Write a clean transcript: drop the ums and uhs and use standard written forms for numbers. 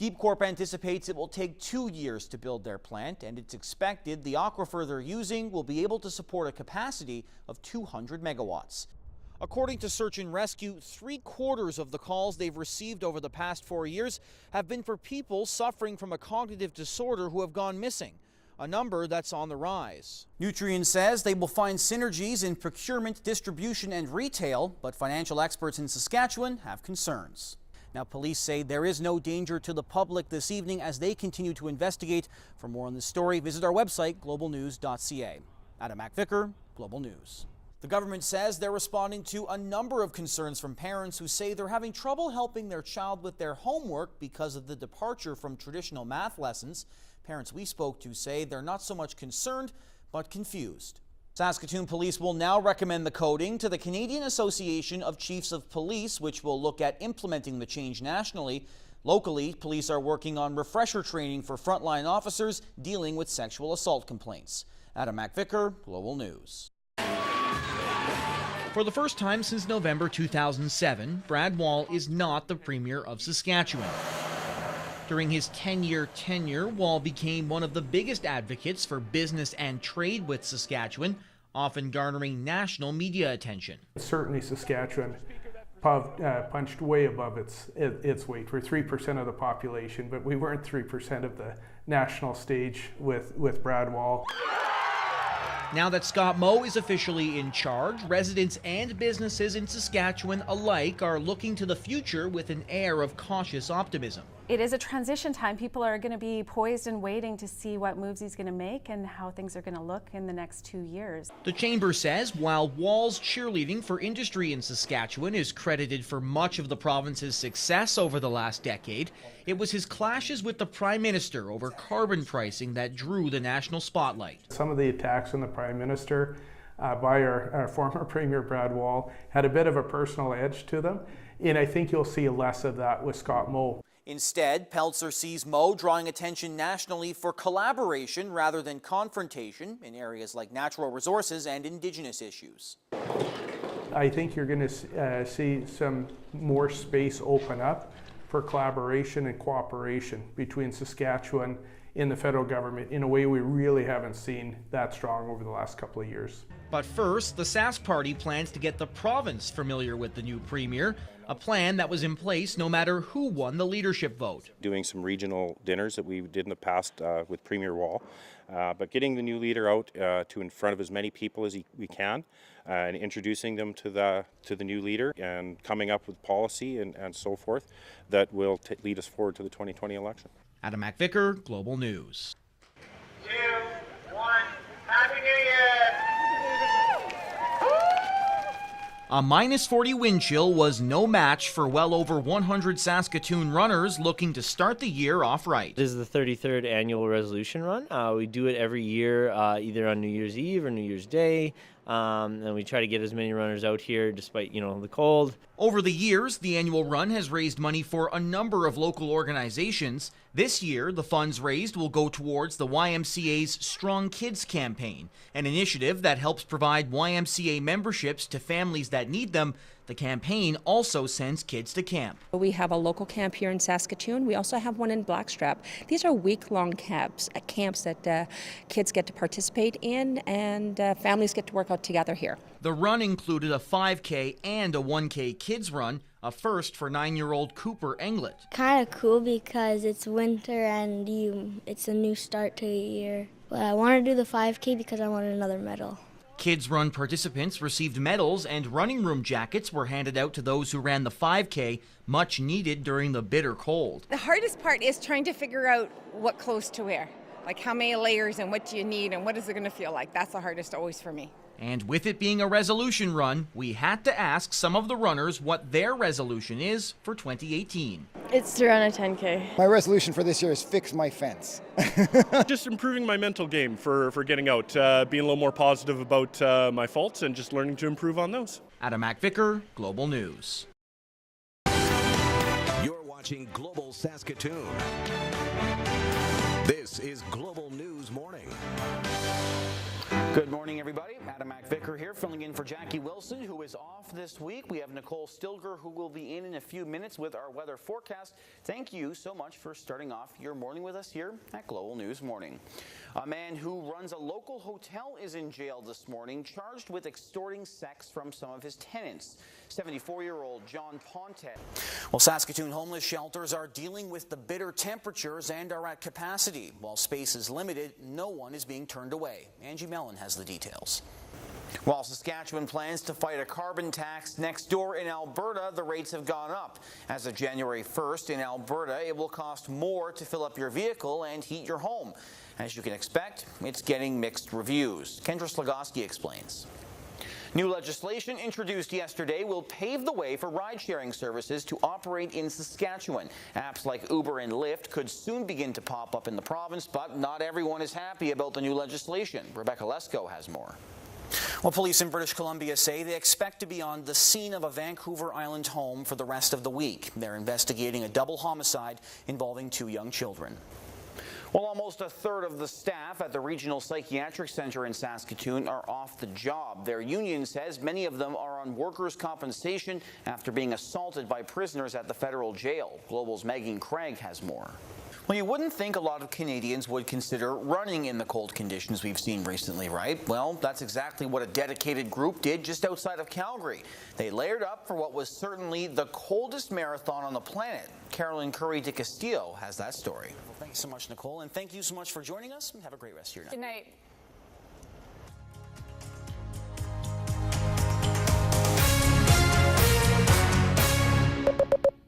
DeepCorp anticipates it will take 2 years to build their plant, and it's expected the aquifer they're using will be able to support a capacity of 200 megawatts. According to Search and Rescue, 3/4 of the calls they've received over the past 4 years have been for people suffering from a cognitive disorder who have gone missing, a number that's on the rise. Nutrien says they will find synergies in procurement, distribution, and retail, but financial experts in Saskatchewan have concerns. Now, police say there is no danger to the public this evening as they continue to investigate. For more on this story, visit our website, globalnews.ca. Adam MacVicar, Global News. The government says they're responding to a number of concerns from parents who say they're having trouble helping their child with their homework because of the departure from traditional math lessons. Parents we spoke to say they're not so much concerned, but confused. Saskatoon Police will now recommend the coding to the Canadian Association of Chiefs of Police, which will look at implementing the change nationally. Locally, police are working on refresher training for frontline officers dealing with sexual assault complaints. Adam MacVicar, Global News. For the first time since November 2007, Brad Wall is not the Premier of Saskatchewan. During his 10-year tenure, Wall became one of the biggest advocates for business and trade with Saskatchewan, often garnering national media attention. Certainly Saskatchewan punched way above its weight. We're 3% of the population, but we weren't 3% of the national stage with Brad Wall. Now that Scott Moe is officially in charge, residents and businesses in Saskatchewan alike are looking to the future with an air of cautious optimism. It is a transition time. People are going to be poised and waiting to see what moves he's going to make and how things are going to look in the next 2 years. The Chamber says while Wall's cheerleading for industry in Saskatchewan is credited for much of the province's success over the last decade, it was his clashes with the Prime Minister over carbon pricing that drew the national spotlight. Some of the attacks on the Prime Minister by our former Premier Brad Wall had a bit of a personal edge to them, and I think you'll see less of that with Scott Moe. Instead, Peltzer sees Moe drawing attention nationally for collaboration rather than confrontation in areas like natural resources and Indigenous issues. I think you're going to see some more space open up for collaboration and cooperation between Saskatchewan and the federal government in a way we really haven't seen that strong over the last couple of years. But first, the Sask Party plans to get the province familiar with the new Premier, a plan that was in place no matter who won the leadership vote. Doing some regional dinners that we did in the past with Premier Wall, but getting the new leader out to in front of as many people as we can and introducing them to the new leader and coming up with policy and so forth that will lead us forward to the 2020 election. Adam MacVicar, Global News. 2, 1, Happy New Year! A -40 wind chill was no match for well over 100 Saskatoon runners looking to start the year off right. This is the 33rd annual resolution run. We do it every year, either on New Year's Eve or New Year's Day. And we try to get as many runners out here despite, the cold. Over the years, the annual run has raised money for a number of local organizations. This year, the funds raised will go towards the YMCA's Strong Kids campaign, an initiative that helps provide YMCA memberships to families that need them. The campaign also sends kids to camp. We have a local camp here in Saskatoon. We also have one in Blackstrap. These are week-long camps that kids get to participate in and families get to work out together here. The run included a 5K and a 1K kids run, a first for 9-year-old Cooper Englet. Kind of cool because it's winter and it's a new start to the year. But I want to do the 5K because I want another medal. Kids Run participants received medals and running room jackets were handed out to those who ran the 5K, much needed during the bitter cold. The hardest part is trying to figure out what clothes to wear, like how many layers and what do you need and what is it going to feel like. That's the hardest always for me. And with it being a resolution run, we had to ask some of the runners what their resolution is for 2018. It's to run a 10K. My resolution for this year is fix my fence. Just improving my mental game for getting out, being a little more positive about my faults and just learning to improve on those. Adam MacVicar, Global News. You're watching Global Saskatoon. This is Global News Morning. Good morning, everybody. Adam MacVicar here, filling in for Jackie Wilson, who is off this week. We have Nicole Stilger, who will be in a few minutes with our weather forecast. Thank you so much for starting off your morning with us here at Global News Morning. A man who runs a local hotel is in jail this morning, charged with extorting sex from some of his tenants. 74-year-old John Ponte. Well, Saskatoon homeless shelters are dealing with the bitter temperatures and are at capacity. While space is limited, no one is being turned away. Angie Mellon has the details. While Saskatchewan plans to fight a carbon tax next door in Alberta, the rates have gone up. As of January 1st in Alberta, it will cost more to fill up your vehicle and heat your home. As you can expect, it's getting mixed reviews. Kendra Slagoski explains. New legislation introduced yesterday will pave the way for ride-sharing services to operate in Saskatchewan. Apps like Uber and Lyft could soon begin to pop up in the province, but not everyone is happy about the new legislation. Rebecca Lesko has more. Well, police in British Columbia say they expect to be on the scene of a Vancouver Island home for the rest of the week. They're investigating a double homicide involving 2 young children. Well, almost a third of the staff at the Regional Psychiatric Centre in Saskatoon are off the job. Their union says many of them are on workers' compensation after being assaulted by prisoners at the federal jail. Global's Megan Craig has more. Well, you wouldn't think a lot of Canadians would consider running in the cold conditions we've seen recently, right? Well, that's exactly what a dedicated group did just outside of Calgary. They layered up for what was certainly the coldest marathon on the planet. Carolyn Curry de Castillo has that story. Well, thanks so much, Nicole, and thank you so much for joining us, and have a great rest of your night. Good night.